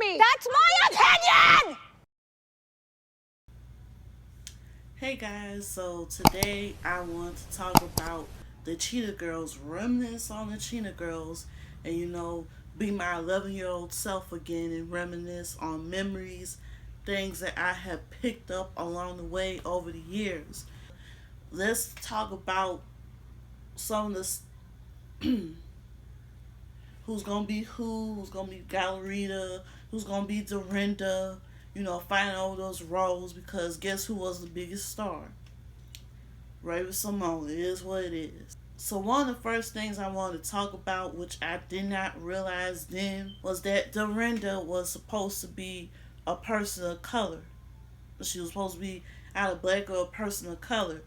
me. That's my opinion! Hey guys, so today I want to talk about the Cheetah Girls, reminisce on the Cheetah Girls, and be my 11-year-old self again and reminisce on memories, things that I have picked up along the way over the years. Let's talk about some of the who's gonna be who's gonna be Gallerita, who's gonna be Dorinda, fighting over those roles because guess who was the biggest star? Raven Simone. It is what it is. So one of the first things I wanted to talk about, which I did not realize then, was that Dorinda was supposed to be a person of color. She was supposed to be either black or a person of color.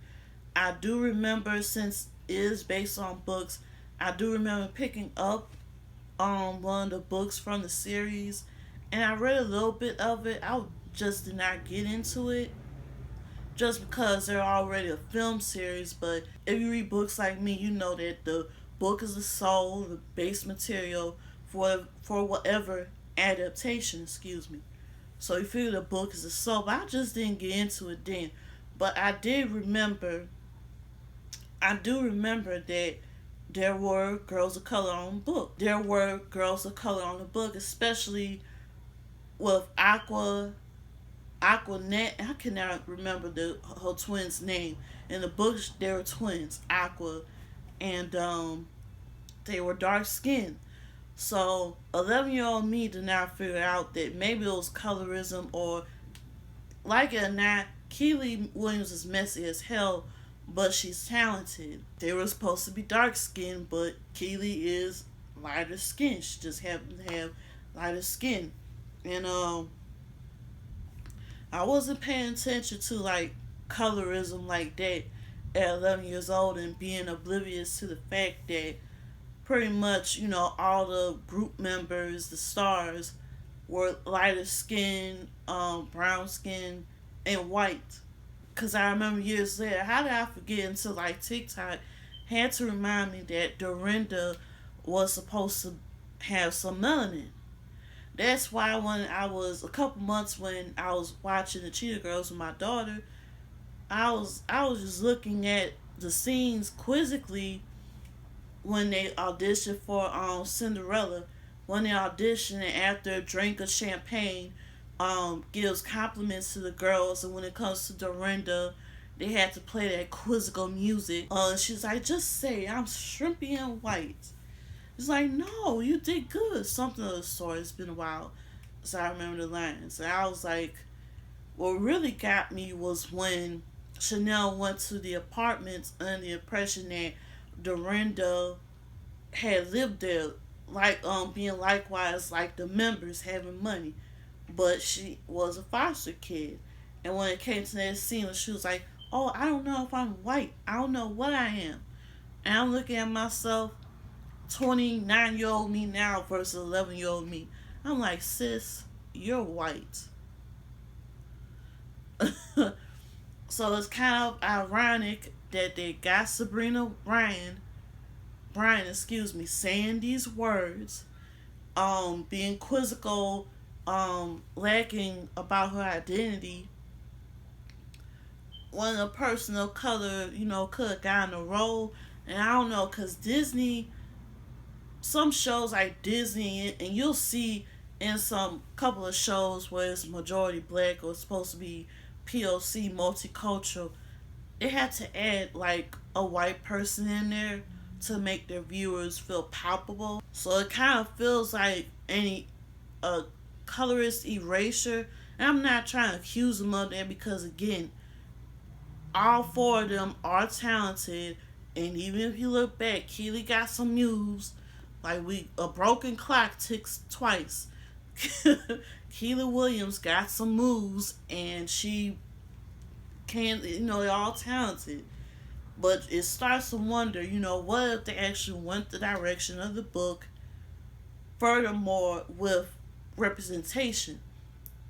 I do remember, since it is based on books, I do remember picking up one of the books from the series, and I read a little bit of it. I just did not get into it just because they're already a film series. But if you read books like me, you know that the book is the soul, the base material for whatever adaptation. Excuse me. So you figure the book is the soul, but I just didn't get into it then. But I do remember that there were girls of color on the book. There were girls of color on the book, especially with Aquanet. I cannot remember her twins' name. In the book, they were twins, Aqua, and they were dark skinned. So 11-year-old me did not figure out that maybe it was colorism, or like it or not, Keely Williams is messy as hell, but she's talented. They were supposed to be dark skinned, but Keely is lighter skin. She just happened to have lighter skin. And I wasn't paying attention to like colorism like that at 11 years old, and being oblivious to the fact that pretty much, all the group members, the stars, were lighter skin, brown skin, and white. Because I remember years later, how did I forget until like TikTok had to remind me that Dorinda was supposed to have some melanin. That's why when I was a couple months, when I was watching the Cheetah Girls with my daughter, I was just looking at the scenes quizzically when they auditioned for Cinderella. When they auditioned, and after a drink of champagne, gives compliments to the girls, and when it comes to Dorinda, they had to play that quizzical music. She's like, just say I'm shrimpy and white. It's like, no, you did good. Something of the sort. It's been a while so I remember the lines. And I was like, what really got me was when Chanel went to the apartments under the impression that Dorinda had lived there, like being likewise like the members having money, but she was a foster kid. And when it came to that scene, she was like, "Oh, I don't know if I'm white. I don't know what I am." And I'm looking at myself, 29-year-old me now versus 11-year-old me. I'm like, sis, you're white. So it's kind of ironic that they got Sabrina Bryan, saying these words, being quizzical, lacking about her identity, when a person of color, could have gotten a role. And I don't know, because Disney, some shows like Disney, and you'll see in some couple of shows where it's majority black or it's supposed to be POC, multicultural, it had to add like a white person in there to make their viewers feel palpable. So it kind of feels like a colorist erasure. And I'm not trying to accuse them of that, because again, all four of them are talented. And even if you look back, Keely got some moves. Like, a broken clock ticks twice. Keely Williams got some moves, and she can, they're all talented. But it starts to wonder, what if they actually went the direction of the book, furthermore, with representation?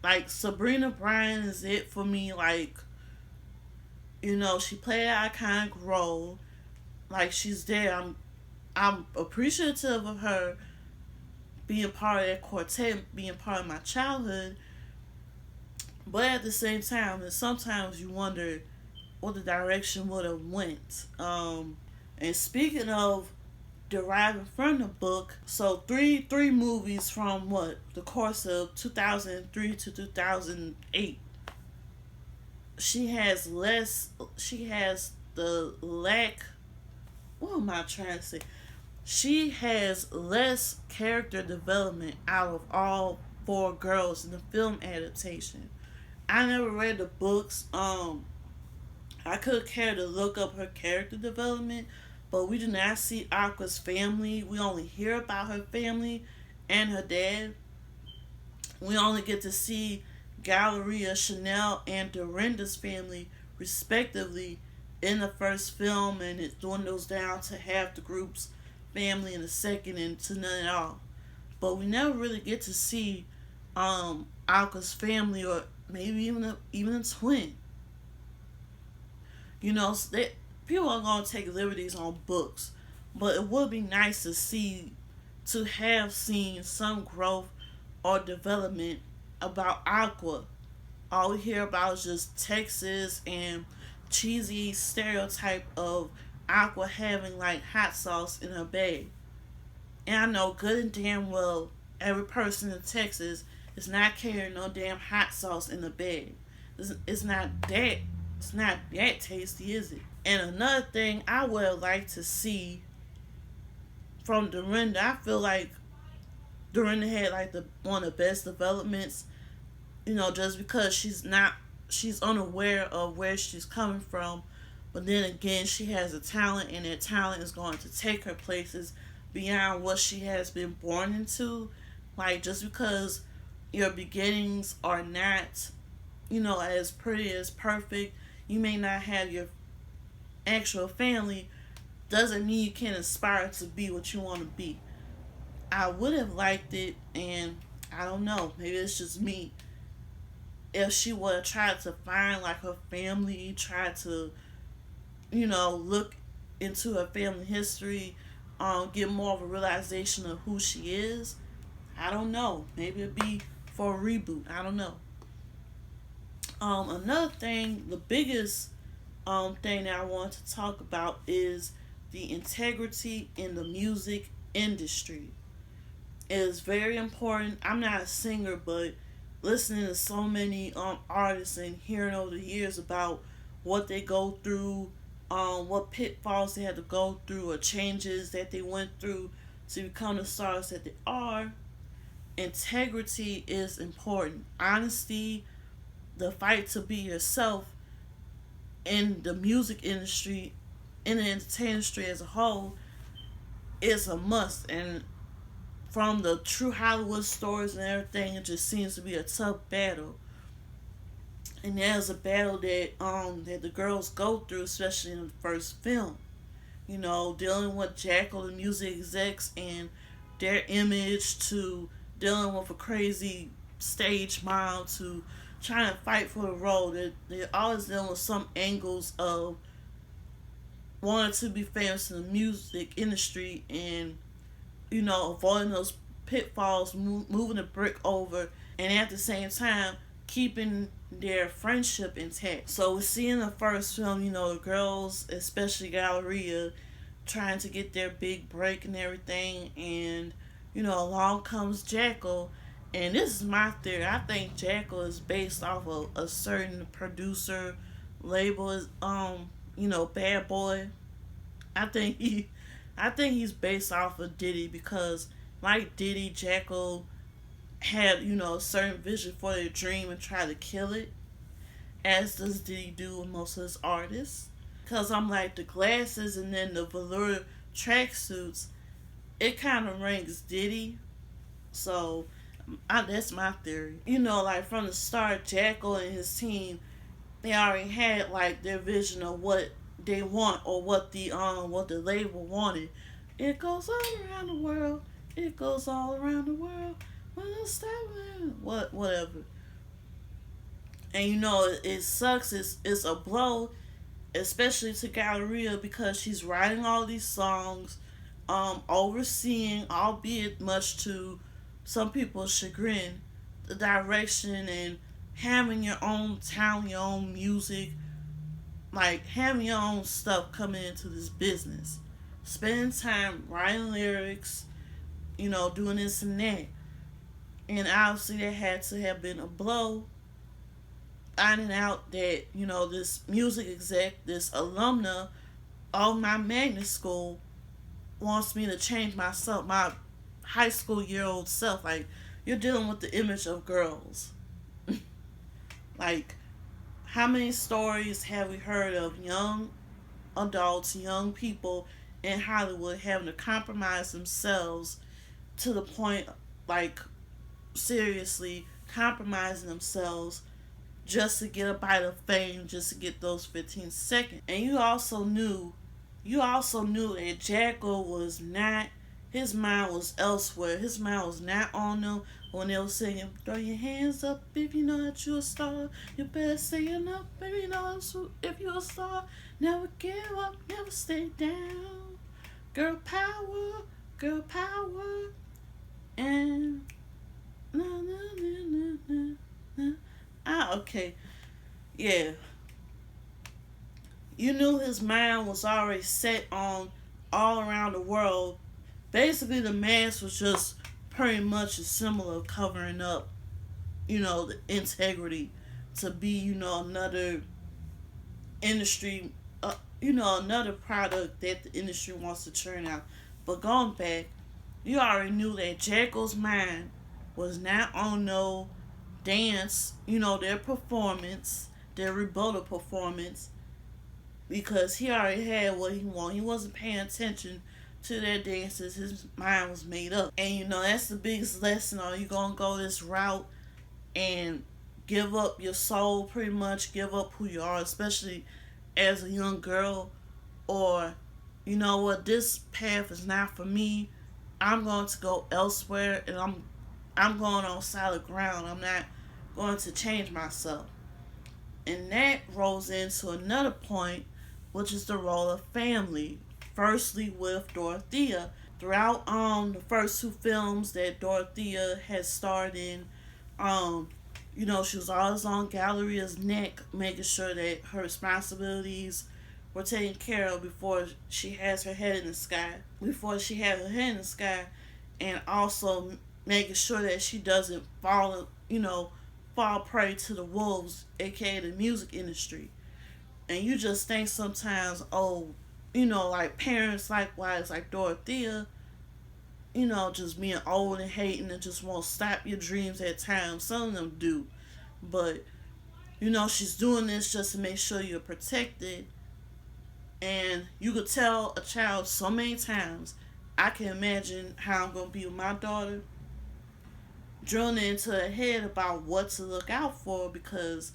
Like, Sabrina Bryan is it for me. Like, she played an iconic role. Like, she's there. I'm appreciative of her being part of that quartet, being part of my childhood. But at the same time, and sometimes you wonder what the direction would have went. And speaking of deriving from the book, so three movies from what the course of 2003 to 2008. She has less. She has the lack. What am I trying to say? She has less character development out of all four girls in the film adaptation. I never read the books. I could care to look up her character development, but we do not see Aqua's family. We only hear about her family and her dad. We only get to see Galleria, Chanel, and Dorinda's family, respectively, in the first film, and it dwindles down to half the group's family in the second and to none at all. But we never really get to see Aqua's family, or maybe even a twin. So people are gonna take liberties on books, but it would be nice to have seen some growth or development about Aqua. All we hear about is just Texas and cheesy stereotype of Aqua having like hot sauce in her bag. And I know good and damn well every person in Texas is not carrying no damn hot sauce in the bag. It's not that. It's not that tasty, is it? And another thing I would like to see from Dorinda, I feel like Dorinda had like one of the best developments. Just because she's unaware of where she's coming from, but then again, she has a talent, and that talent is going to take her places beyond what she has been born into. Like, just because your beginnings are not, as pretty as perfect, you may not have your actual family, doesn't mean you can't aspire to be what you want to be. I would have liked it, and I don't know, maybe it's just me, if she would have tried to find like her family, try to, look into her family history, get more of a realization of who she is. I don't know. Maybe it'd be for a reboot. I don't know. Another thing, the biggest thing that I want to talk about is the integrity in the music industry. It is very important. I'm not a singer, but listening to so many artists and hearing over the years about what they go through, what pitfalls they had to go through, or changes that they went through to become the stars that they are. Integrity is important. Honesty, the fight to be yourself in the music industry, in the entertainment industry as a whole, is a must. And from the true Hollywood stories and everything, it just seems to be a tough battle. And there's a battle that the girls go through, especially in the first film. Dealing with Jackal, the music execs, and their image, to dealing with a crazy stage mom, to trying to fight for the role. They're always dealing with some angles of wanting to be famous in the music industry, and avoiding those pitfalls, moving the brick over, and at the same time keeping their friendship intact. So we see in the first film, the girls, especially Galleria, trying to get their big break and everything, and along comes Jackal. And this is my theory. I think Jackal is based off of a certain producer label, is Bad Boy. I think he's based off of Diddy, because like Diddy, Jackal had, a certain vision for their dream and try to kill it, as does Diddy do with most of his artists. Because I'm like, the glasses and then the velour tracksuits, it kind of rings Diddy. So that's my theory. Like from the start, Jackal and his team, they already had like their vision of what they want, or what the label wanted. It goes all around the world. It goes all around the world. Whatever. And it sucks. It's a blow, especially to Galleria, because she's writing all these songs, overseeing, albeit much to some people's chagrin, the direction and having your own talent, your own music, like having your own stuff coming into this business. Spending time writing lyrics, doing this and that. And obviously that had to have been a blow. Finding out that, this music exec, this alumna of my magnet school wants me to change myself, my high school year old self. Like, you're dealing with the image of girls. Like, how many stories have we heard of young adults, young people in Hollywood having to compromise themselves to the point, like, seriously compromising themselves just to get a bite of fame, just to get those 15 seconds. And you also knew that Jackal was not, his mind was elsewhere. His mind was not on them when they were singing, throw your hands up if you know that you're a star. You better stand up if you know if you're a star. Never give up, never stay down. Girl power, girl power. And na na na na na na. Okay. Yeah. You knew his mind was already set on all around the world. Basically, the mask was just pretty much a symbol of covering up, the integrity to be, another industry, another product that the industry wants to churn out. But going back, you already knew that Jackal's mind was not on no dance, their performance, their rebuttal performance, because he already had what he wanted. He wasn't paying attention to their dances. His mind was made up. And that's the biggest lesson. Are you gonna go this route and give up your soul, pretty much give up who you are, especially as a young girl? Or, you know what, this path is not for me. I'm going to go elsewhere, and I'm going on solid ground. I'm not going to change myself. And that rolls into another point, which is the role of family. Firstly, with Dorothea. Throughout the first two films that Dorothea has starred in, she was always on Galleria's neck, making sure that her responsibilities were taken care of before she has her head in the sky. And also making sure that she doesn't fall prey to the wolves, aka the music industry. And you just think sometimes, like parents likewise, like Dorothea, just being old and hating and just won't stop your dreams at times. Some of them do. But, she's doing this just to make sure you're protected. And you could tell a child so many times, I can imagine how I'm going to be with my daughter, drilling into her head about what to look out for, because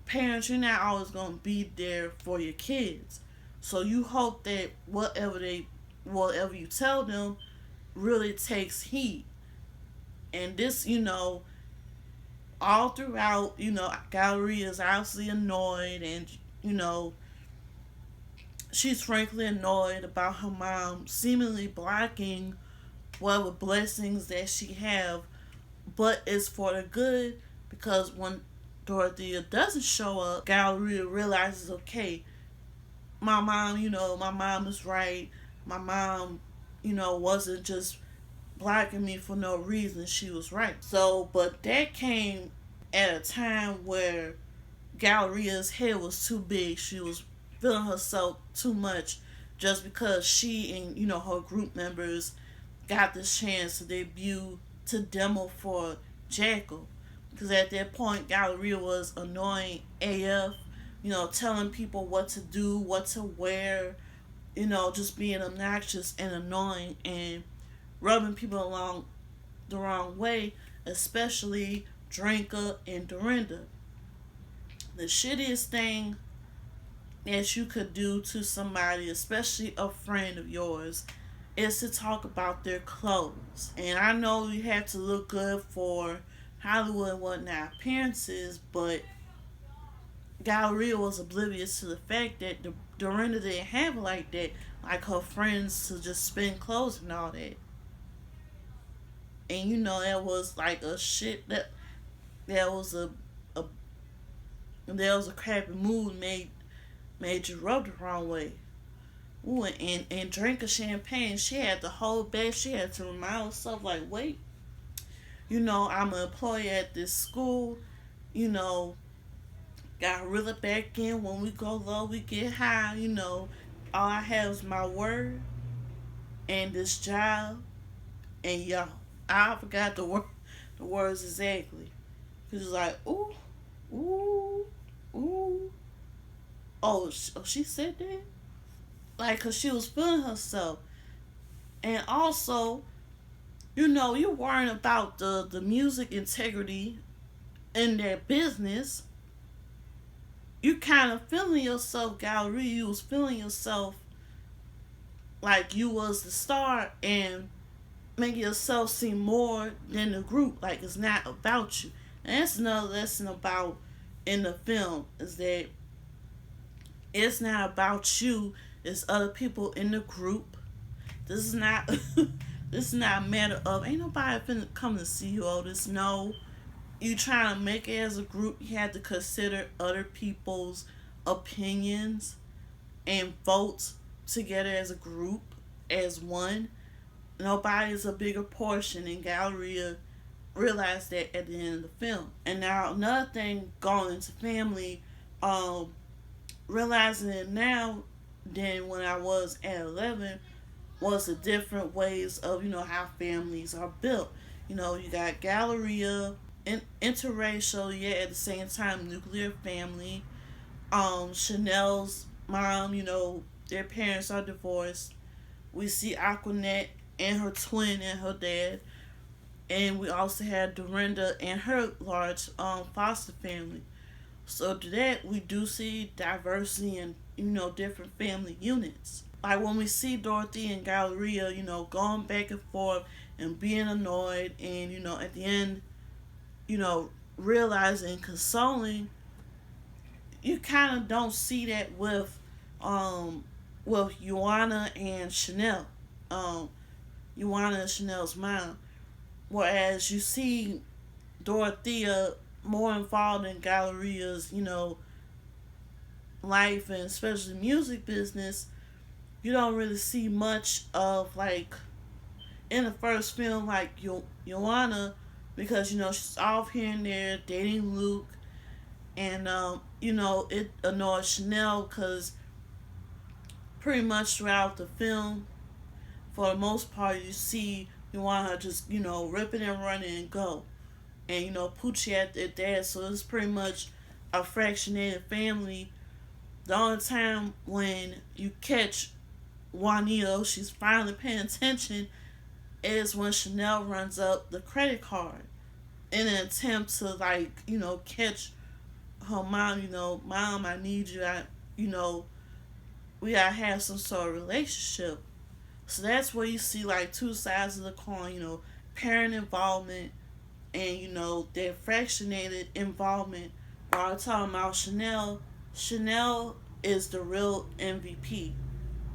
parents, you're not always going to be there for your kids. So you hope that whatever you tell them really takes heed. And this, all throughout, Galleria is obviously annoyed, and, she's frankly annoyed about her mom seemingly blocking whatever blessings that she have, but it's for the good, because when Dorothea doesn't show up, Galleria realizes, okay, my mom is right. My mom, wasn't just blocking me for no reason. She was right. So, but that came at a time where Galleria's head was too big. She was feeling herself too much just because she and, her group members got this chance to debut, to demo for Jackal. Because at that point, Galleria was annoying AF, telling people what to do, what to wear, just being obnoxious and annoying and rubbing people along the wrong way, especially Dorinda and Dorinda. The shittiest thing that you could do to somebody, especially a friend of yours, is to talk about their clothes. And I know you have to look good for Hollywood and whatnot appearances, but Galleria was oblivious to the fact that Dorinda didn't have it like that, like her friends, to just spend clothes and all that. And that was like a shit that was a there was a crappy mood made you rub the wrong way. Ooh, and drink a champagne. She had to hold back. She had to remind herself, like, wait, I'm an employee at this school. You know, got reel it back in. When we go low, we get high. All I have is my word and this job. And y'all, I forgot the words exactly. Cause it's like, ooh, ooh, ooh. Oh, she said that? Like, cause she was feeling herself. And also, you're worrying about the music integrity in their business. You kind of feeling yourself, Gallery. You was feeling yourself like you was the star and making yourself seem more than the group. Like, it's not about you. And that's another lesson about in the film is that it's not about you. It's other people in the group. This is not this is not a matter of ain't nobody finna come to see you all this. No. You trying to make it as a group, you have to consider other people's opinions and vote together as a group, as one. Nobody's a bigger portion, and Galleria realized that at the end of the film. And now another thing going into family, realizing it now than when I was at 11 was the different ways of how families are built. You got Galleria, interracial, yet at the same time nuclear family. Chanel's mom, their parents are divorced. We see Aquanet and her twin and her dad. And we also had Dorinda and her large foster family. So to that, we do see diversity in, different family units. Like when we see Dorothy and Galleria, going back and forth and being annoyed and, at the end, realizing, consoling, you kind of don't see that with Joanna and Chanel. Joanna and Chanel's mom. Whereas you see Dorothea more involved in Galleria's, life and especially music business. You don't really see much of like in the first film like Joanna because she's off here and there dating Luke, and it annoys Chanel because pretty much throughout the film, for the most part, you see Joanna just ripping and running and go, and Poochie at their dad, so it's pretty much a fractionated family. The only time when you catch Juanito, she's finally paying attention, is when Chanel runs up the credit card in an attempt to catch her mom. Mom, I need you. We gotta have some sort of relationship. So that's where you see like two sides of the coin. Parent involvement and their fractionated involvement. While I'm talking about Chanel is the real MVP.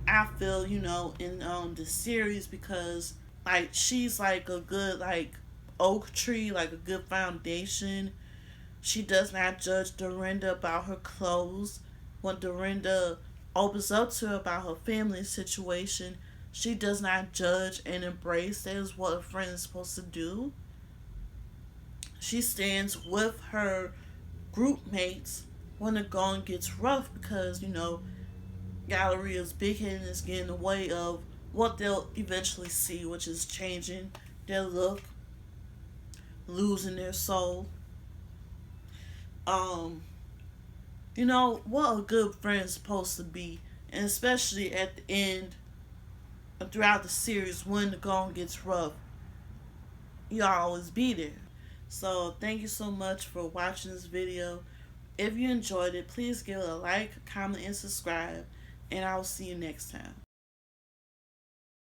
I feel, in the series because like she's like a good oak tree, like a good foundation. She does not judge Dorinda about her clothes. When Dorinda opens up to her about her family situation, she does not judge and embrace. That is what a friend is supposed to do. She stands with her group mates when the going gets rough because, Galleria's big headedness getting in the way of what they'll eventually see, which is changing their look, losing their soul. What a good friend is supposed to be, and especially at the end, throughout the series, when the going gets rough, you'll always be there. So thank you so much for watching this video. If you enjoyed it, please give it a like, comment, and subscribe, and I will see you next time.